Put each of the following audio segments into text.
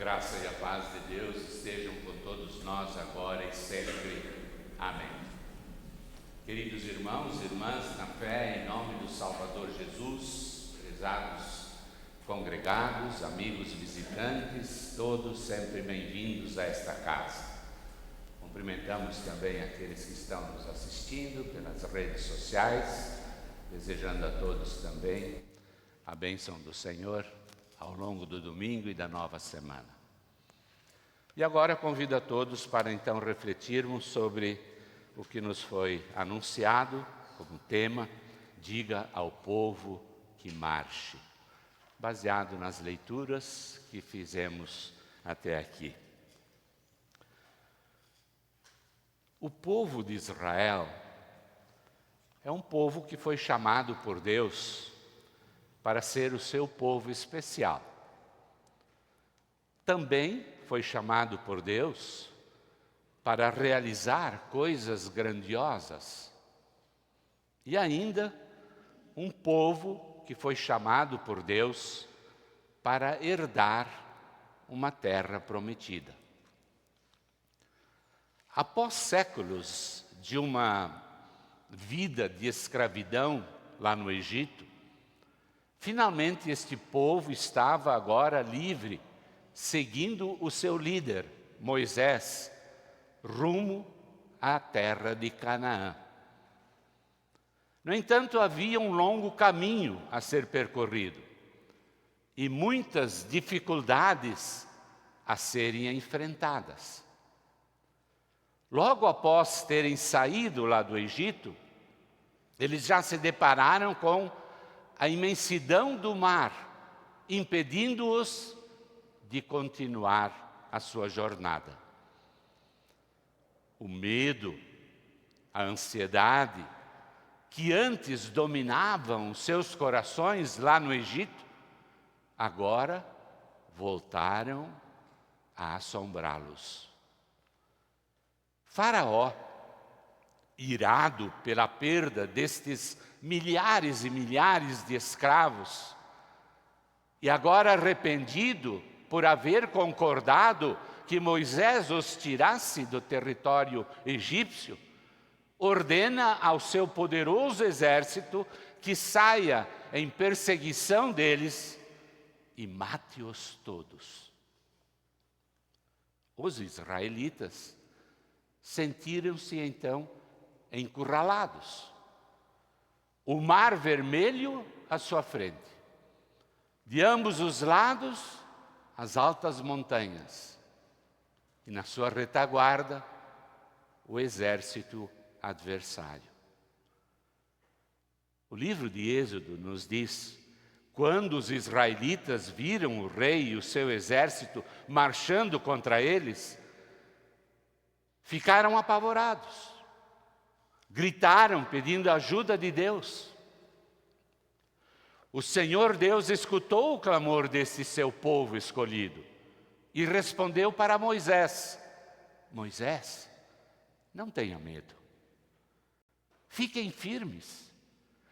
graça e a paz de Deus estejam com todos nós agora e sempre. Amém. Queridos irmãos e irmãs, na fé, em nome do Salvador Jesus, prezados congregados, amigos visitantes, todos sempre bem-vindos a esta casa. Cumprimentamos também aqueles que estão nos assistindo pelas redes sociais, desejando a todos também a bênção do Senhor ao longo do domingo e da nova semana. E agora convido a todos para então refletirmos sobre o que nos foi anunciado como tema: diga ao povo que marche, baseado nas leituras que fizemos até aqui. O povo de Israel é um povo que foi chamado por Deus para ser o seu povo especial. Também foi chamado por Deus para realizar coisas grandiosas. E ainda um povo que foi chamado por Deus para herdar uma terra prometida. Após séculos de uma vida de escravidão lá no Egito, finalmente este povo estava agora livre, seguindo o seu líder, Moisés, rumo à terra de Canaã. No entanto, havia um longo caminho a ser percorrido e muitas dificuldades a serem enfrentadas. Logo após terem saído lá do Egito, eles já se depararam com a imensidão do mar, impedindo-os de continuar a sua jornada. O medo, a ansiedade, que antes dominavam seus corações lá no Egito, agora voltaram a assombrá-los. Faraó, irado pela perda destes milhares e milhares de escravos, e agora arrependido por haver concordado que Moisés os tirasse do território egípcio, ordena ao seu poderoso exército que saia em perseguição deles e mate-os todos. Os israelitas sentiram-se então encurralados. O mar vermelho à sua frente. De ambos os lados, as altas montanhas. E na sua retaguarda, o exército adversário. O livro de Êxodo nos diz: quando os israelitas viram o rei e o seu exército marchando contra eles, ficaram apavorados. Gritaram pedindo ajuda de Deus. O Senhor Deus escutou o clamor desse seu povo escolhido e respondeu para Moisés: Moisés, não tenha medo. Fiquem firmes.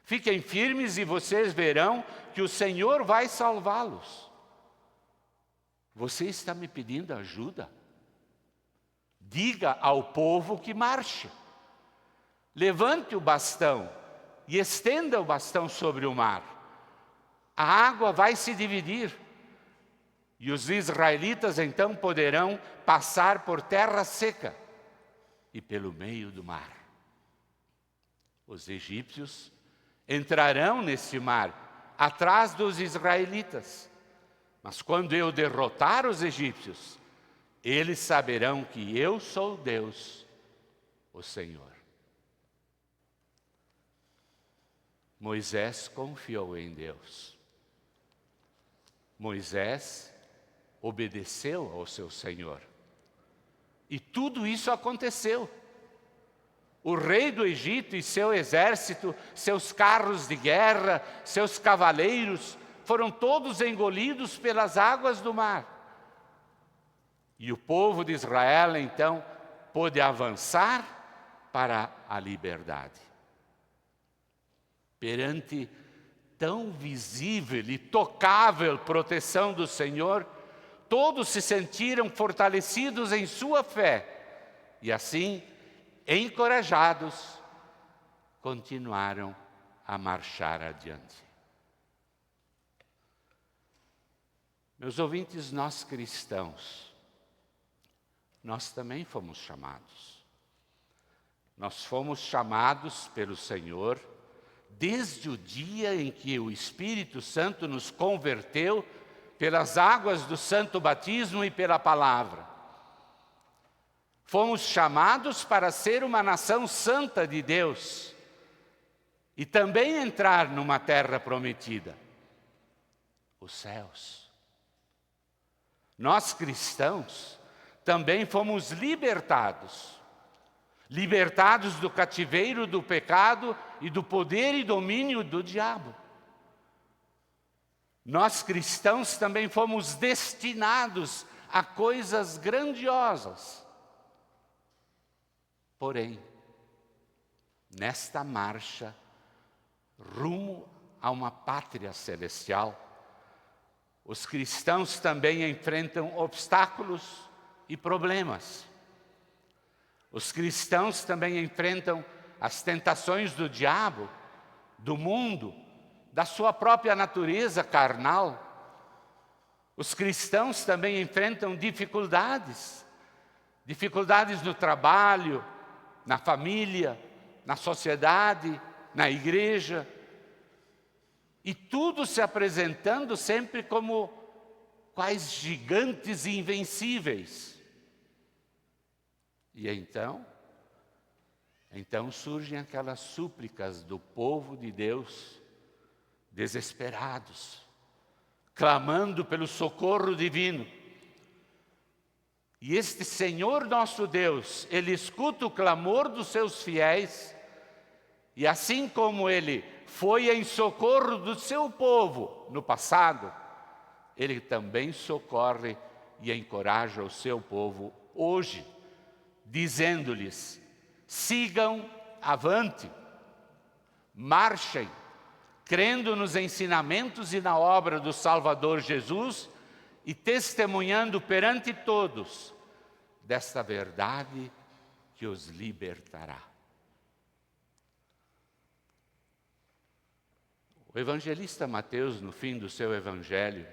Fiquem firmes e vocês verão que o Senhor vai salvá-los. Você está me pedindo ajuda? Diga ao povo que marche. Levante o bastão e estenda o bastão sobre o mar. A água vai se dividir e os israelitas então poderão passar por terra seca e pelo meio do mar. Os egípcios entrarão nesse mar atrás dos israelitas, mas quando eu derrotar os egípcios, eles saberão que eu sou Deus, o Senhor. Moisés confiou em Deus. Moisés obedeceu ao seu Senhor. E tudo isso aconteceu. O rei do Egito e seu exército, seus carros de guerra, seus cavaleiros, foram todos engolidos pelas águas do mar. E o povo de Israel, então, pôde avançar para a liberdade. Perante tão visível e tocável proteção do Senhor, todos se sentiram fortalecidos em sua fé e assim, encorajados, continuaram a marchar adiante. Meus ouvintes, nós cristãos, nós também fomos chamados. Nós fomos chamados pelo Senhor desde o dia em que o Espírito Santo nos converteu pelas águas do santo batismo e pela palavra. Fomos chamados para ser uma nação santa de Deus e também entrar numa terra prometida, os céus. Nós cristãos também fomos libertados do cativeiro do pecado e do poder e domínio do diabo. Nós cristãos também fomos destinados a coisas grandiosas. Porém, nesta marcha rumo a uma pátria celestial, os cristãos também enfrentam obstáculos e problemas. Os cristãos também enfrentam as tentações do diabo, do mundo, da sua própria natureza carnal. Os cristãos também enfrentam dificuldades no trabalho, na família, na sociedade, na igreja. E tudo se apresentando sempre como quais gigantes invencíveis. E então surgem aquelas súplicas do povo de Deus, desesperados, clamando pelo socorro divino. E este Senhor nosso Deus, Ele escuta o clamor dos seus fiéis, e assim como Ele foi em socorro do seu povo no passado, Ele também socorre e encoraja o seu povo hoje, dizendo-lhes: sigam avante, marchem, crendo nos ensinamentos e na obra do Salvador Jesus e testemunhando perante todos desta verdade que os libertará. O evangelista Mateus, no fim do seu evangelho,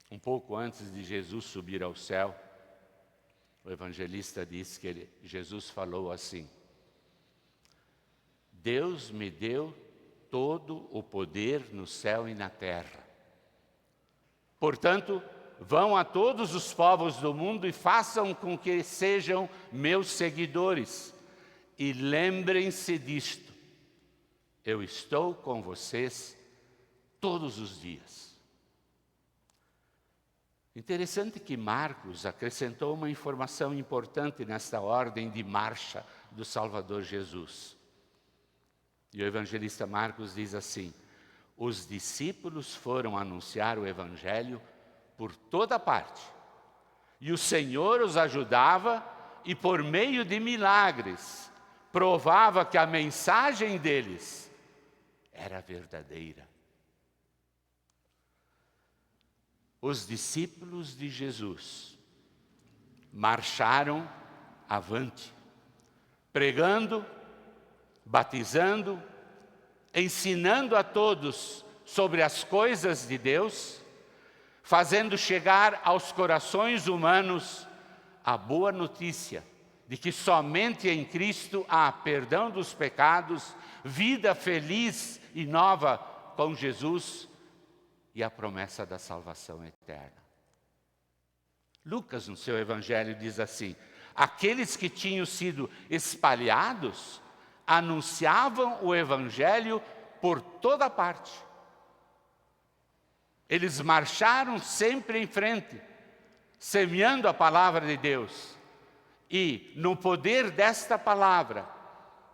um pouco antes de Jesus subir ao céu, o evangelista diz que Jesus falou assim: Deus me deu todo o poder no céu e na terra. Portanto, vão a todos os povos do mundo e façam com que sejam meus seguidores. E lembrem-se disto: eu estou com vocês todos os dias. Interessante que Marcos acrescentou uma informação importante nesta ordem de marcha do Salvador Jesus. E o evangelista Marcos diz assim: os discípulos foram anunciar o evangelho por toda parte, e o Senhor os ajudava e por meio de milagres provava que a mensagem deles era verdadeira. Os discípulos de Jesus marcharam avante, pregando, batizando, ensinando a todos sobre as coisas de Deus, fazendo chegar aos corações humanos a boa notícia de que somente em Cristo há perdão dos pecados, vida feliz e nova com Jesus e a promessa da salvação eterna. Lucas, no seu evangelho, diz assim: aqueles que tinham sido espalhados anunciavam o evangelho por toda parte. Eles marcharam sempre em frente, semeando a palavra de Deus. E, no poder desta palavra,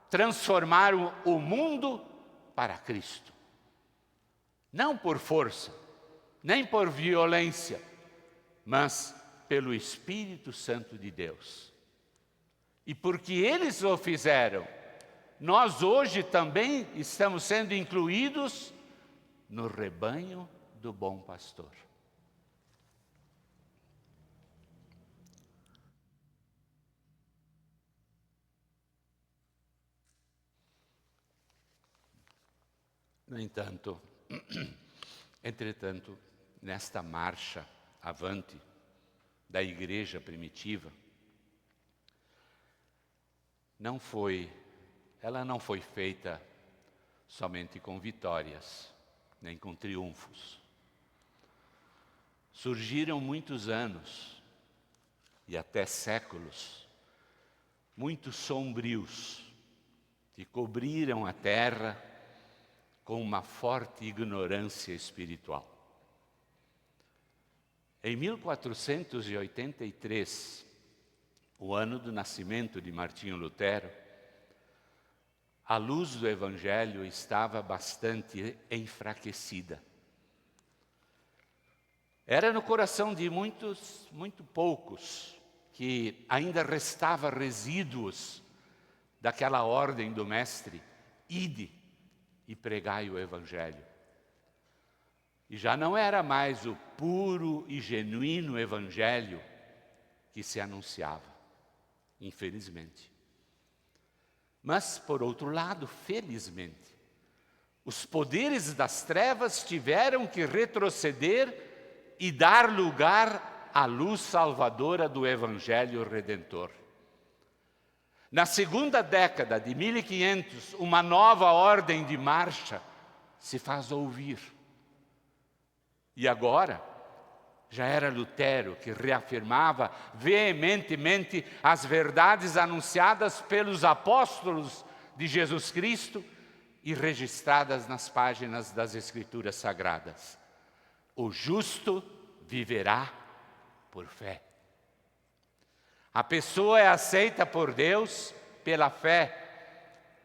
transformaram o mundo para Cristo. Não por força, nem por violência, mas pelo Espírito Santo de Deus. E porque eles o fizeram, nós hoje também estamos sendo incluídos no rebanho do bom pastor. No entanto, entretanto, nesta marcha avante da igreja primitiva, ela não foi feita somente com vitórias, nem com triunfos. Surgiram muitos anos e até séculos, muito sombrios, que cobriram a terra com uma forte ignorância espiritual. Em 1483, o ano do nascimento de Martinho Lutero, a luz do Evangelho estava bastante enfraquecida. Era no coração de muitos, muito poucos, que ainda restava resíduos daquela ordem do Mestre, ide e pregai o Evangelho. E já não era mais o puro e genuíno Evangelho que se anunciava, infelizmente. Mas, por outro lado, felizmente, os poderes das trevas tiveram que retroceder e dar lugar à luz salvadora do Evangelho Redentor. Na segunda década de 1500, uma nova ordem de marcha se faz ouvir. E agora, já era Lutero que reafirmava veementemente as verdades anunciadas pelos apóstolos de Jesus Cristo e registradas nas páginas das Escrituras Sagradas. O justo viverá por fé. A pessoa é aceita por Deus pela fé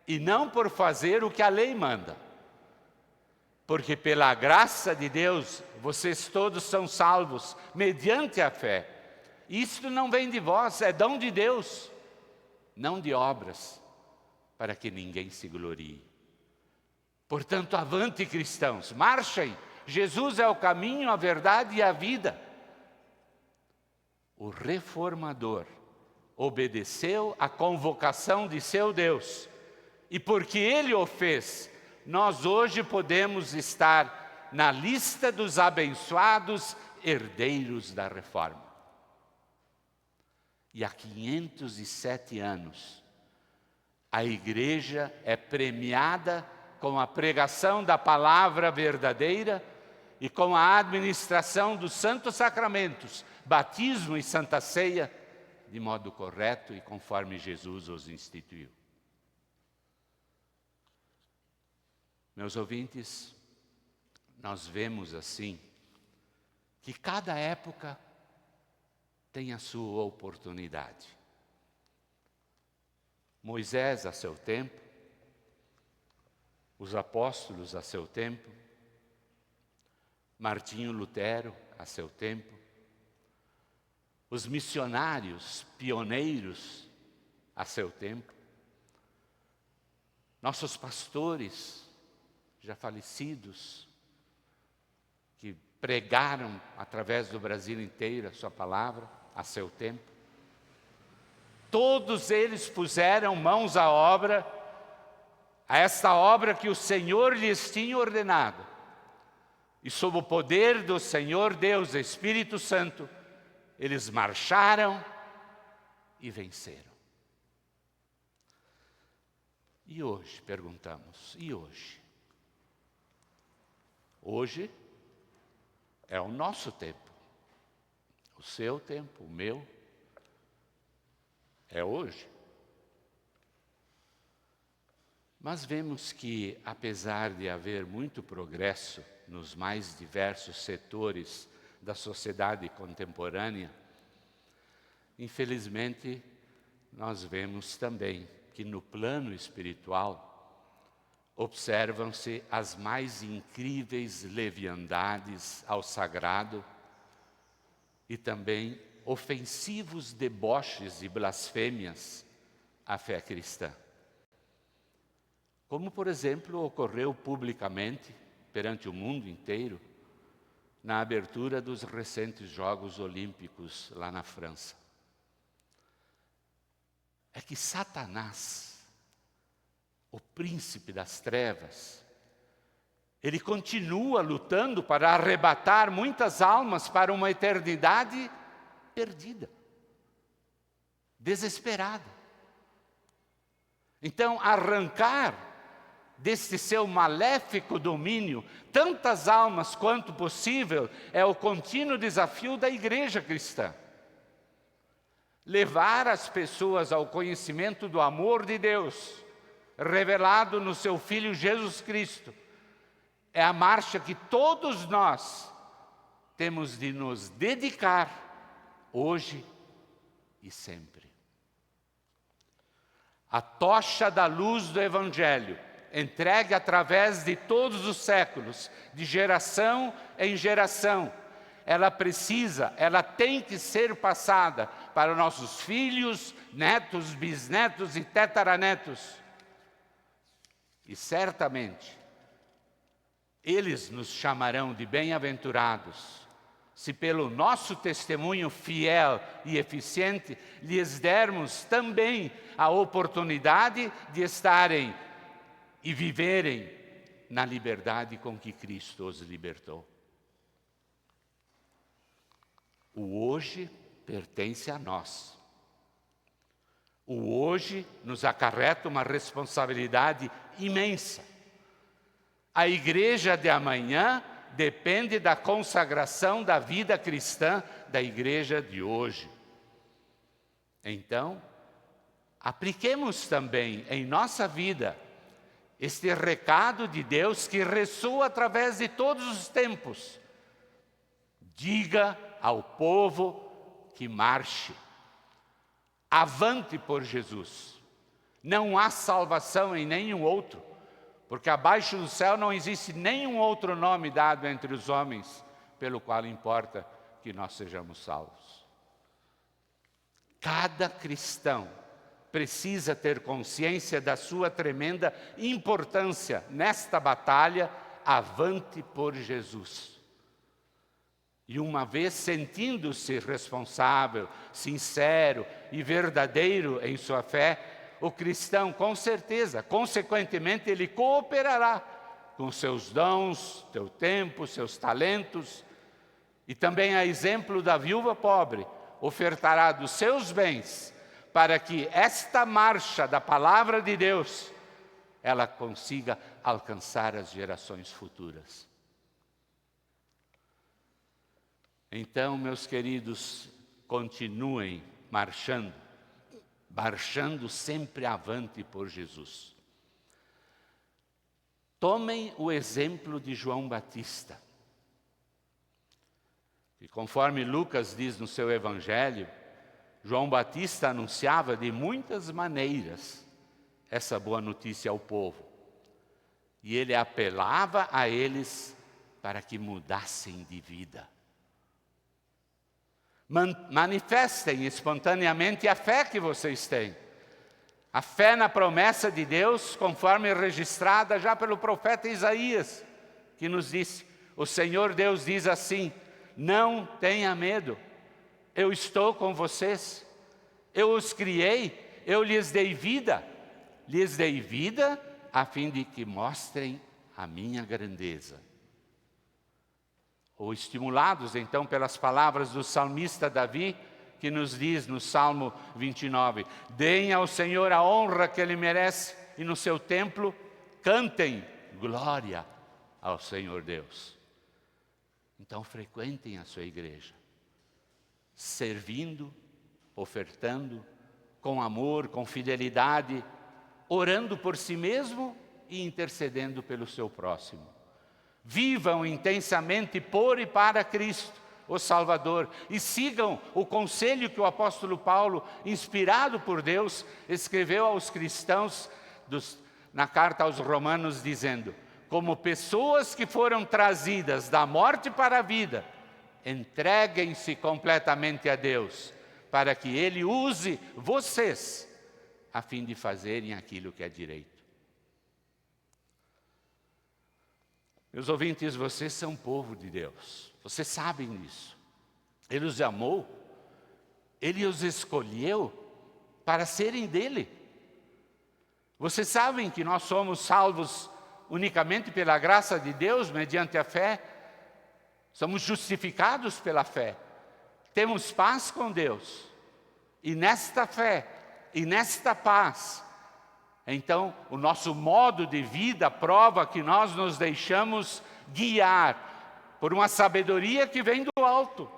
e não por fazer o que a lei manda. Porque pela graça de Deus, vocês todos são salvos mediante a fé. Isto não vem de vós, é dom de Deus, não de obras, para que ninguém se glorie. Portanto, avante, cristãos, marchem. Jesus é o caminho, a verdade e a vida. O reformador obedeceu à convocação de seu Deus. E porque ele o fez, nós hoje podemos estar na lista dos abençoados herdeiros da reforma. E há 507 anos, a igreja é premiada com a pregação da palavra verdadeira e com a administração dos santos sacramentos, batismo e santa ceia, de modo correto e conforme Jesus os instituiu. Meus ouvintes, nós vemos assim que cada época tem a sua oportunidade. Moisés a seu tempo, os apóstolos a seu tempo, Martinho Lutero a seu tempo, os missionários pioneiros a seu tempo, nossos pastores já falecidos, que pregaram através do Brasil inteiro a sua palavra a seu tempo. Todos eles puseram mãos à obra, a esta obra que o Senhor lhes tinha ordenado. E sob o poder do Senhor Deus, Espírito Santo, eles marcharam e venceram. E hoje, perguntamos, e hoje? Hoje é o nosso tempo, o seu tempo, o meu, é hoje. Mas vemos que, apesar de haver muito progresso nos mais diversos setores da sociedade contemporânea, infelizmente, nós vemos também que no plano espiritual observam-se as mais incríveis leviandades ao sagrado e também ofensivos deboches e blasfêmias à fé cristã. Como, por exemplo, ocorreu publicamente perante o mundo inteiro na abertura dos recentes Jogos Olímpicos lá na França. É que Satanás, o príncipe das trevas, Ele continua lutando para arrebatar muitas almas para uma eternidade perdida, desesperada. Então, arrancar deste seu maléfico domínio tantas almas quanto possível é o contínuo desafio da igreja cristã. Levar as pessoas ao conhecimento do amor de Deus, revelado no seu Filho Jesus Cristo, é a marcha que todos nós temos de nos dedicar hoje e sempre. A tocha da luz do Evangelho, entregue através de todos os séculos, de geração em geração, ela tem que ser passada para nossos filhos, netos, bisnetos e tetaranetos. E certamente, eles nos chamarão de bem-aventurados, se pelo nosso testemunho fiel e eficiente, lhes dermos também a oportunidade de estarem e viverem na liberdade com que Cristo os libertou. O hoje pertence a nós. O hoje nos acarreta uma responsabilidade imensa. A igreja de amanhã depende da consagração da vida cristã da igreja de hoje. Então, apliquemos também em nossa vida este recado de Deus que ressoa através de todos os tempos. Diga ao povo que marche. Avante por Jesus. Não há salvação em nenhum outro, porque abaixo do céu não existe nenhum outro nome dado entre os homens, pelo qual importa que nós sejamos salvos. Cada cristão precisa ter consciência da sua tremenda importância nesta batalha, avante por Jesus. E uma vez sentindo-se responsável, sincero e verdadeiro em sua fé, o cristão, com certeza, consequentemente, ele cooperará com seus dons, seu tempo, seus talentos, e também, a exemplo da viúva pobre, ofertará dos seus bens para que esta marcha da palavra de Deus, ela consiga alcançar as gerações futuras. Então, meus queridos, continuem marchando sempre avante por Jesus. Tomem o exemplo de João Batista, que conforme Lucas diz no seu Evangelho, João Batista anunciava de muitas maneiras essa boa notícia ao povo. E ele apelava a eles para que mudassem de vida. Manifestem espontaneamente a fé que vocês têm. A fé na promessa de Deus, conforme registrada já pelo profeta Isaías, que nos disse, o Senhor Deus diz assim, não tenha medo, eu estou com vocês, eu os criei, eu lhes dei vida a fim de que mostrem a minha grandeza. Ou estimulados então pelas palavras do salmista Davi, que nos diz no Salmo 29, deem ao Senhor a honra que Ele merece e no seu templo cantem glória ao Senhor Deus. Então frequentem a sua igreja, servindo, ofertando, com amor, com fidelidade, orando por si mesmo e intercedendo pelo seu próximo. Vivam intensamente por e para Cristo, o Salvador, e sigam o conselho que o apóstolo Paulo, inspirado por Deus, escreveu aos cristãos na carta aos Romanos, dizendo, como pessoas que foram trazidas da morte para a vida, entreguem-se completamente a Deus, para que Ele use vocês, a fim de fazerem aquilo que é direito. Meus ouvintes, vocês são povo de Deus, vocês sabem disso. Ele os amou, Ele os escolheu para serem dele. Vocês sabem que nós somos salvos unicamente pela graça de Deus, mediante a fé. Somos justificados pela fé. Temos paz com Deus. E nesta fé, e nesta paz, então o nosso modo de vida prova que nós nos deixamos guiar por uma sabedoria que vem do alto.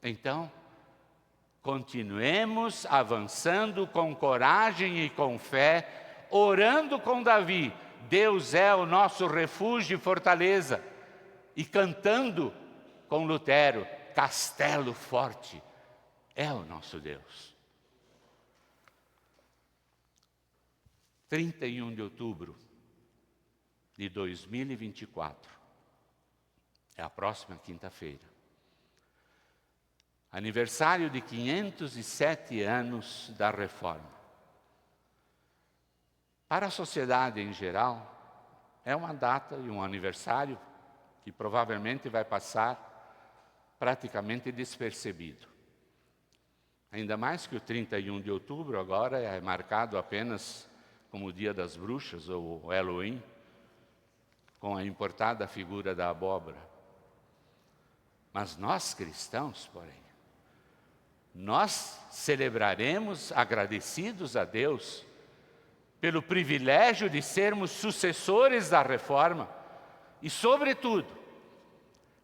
Então, continuemos avançando com coragem e com fé, orando com Davi, Deus é o nosso refúgio e fortaleza, e cantando com Lutero, castelo forte é o nosso Deus. 31 de outubro de 2024, é a próxima quinta-feira. Aniversário de 507 anos da Reforma. Para a sociedade em geral, é uma data e um aniversário que provavelmente vai passar praticamente despercebido. Ainda mais que o 31 de outubro agora é marcado apenas como o Dia das Bruxas ou o Halloween, com a importada figura da abóbora. Mas nós cristãos, porém, nós celebraremos agradecidos a Deus pelo privilégio de sermos sucessores da Reforma e, sobretudo,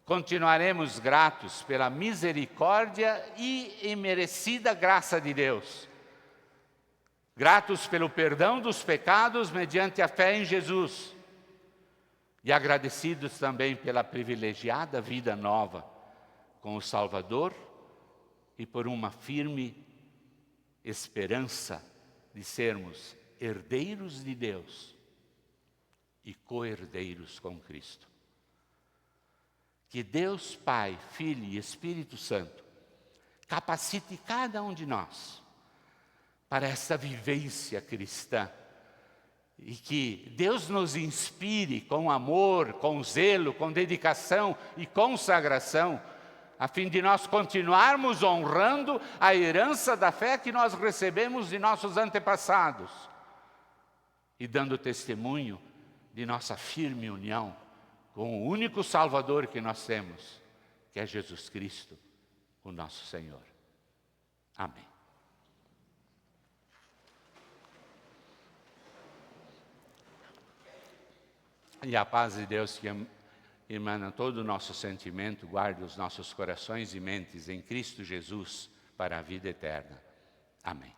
continuaremos gratos pela misericórdia e imerecida graça de Deus. Gratos pelo perdão dos pecados mediante a fé em Jesus. E agradecidos também pela privilegiada vida nova com o Salvador e por uma firme esperança de sermos herdeiros de Deus e co-herdeiros com Cristo. Que Deus Pai, Filho e Espírito Santo capacite cada um de nós para essa vivência cristã e que Deus nos inspire com amor, com zelo, com dedicação e consagração, a fim de nós continuarmos honrando a herança da fé que nós recebemos de nossos antepassados e dando testemunho de nossa firme união com o único Salvador que nós temos, que é Jesus Cristo, o nosso Senhor. Amém. E a paz de Deus que emana todo o nosso sentimento, guarde os nossos corações e mentes em Cristo Jesus para a vida eterna. Amém.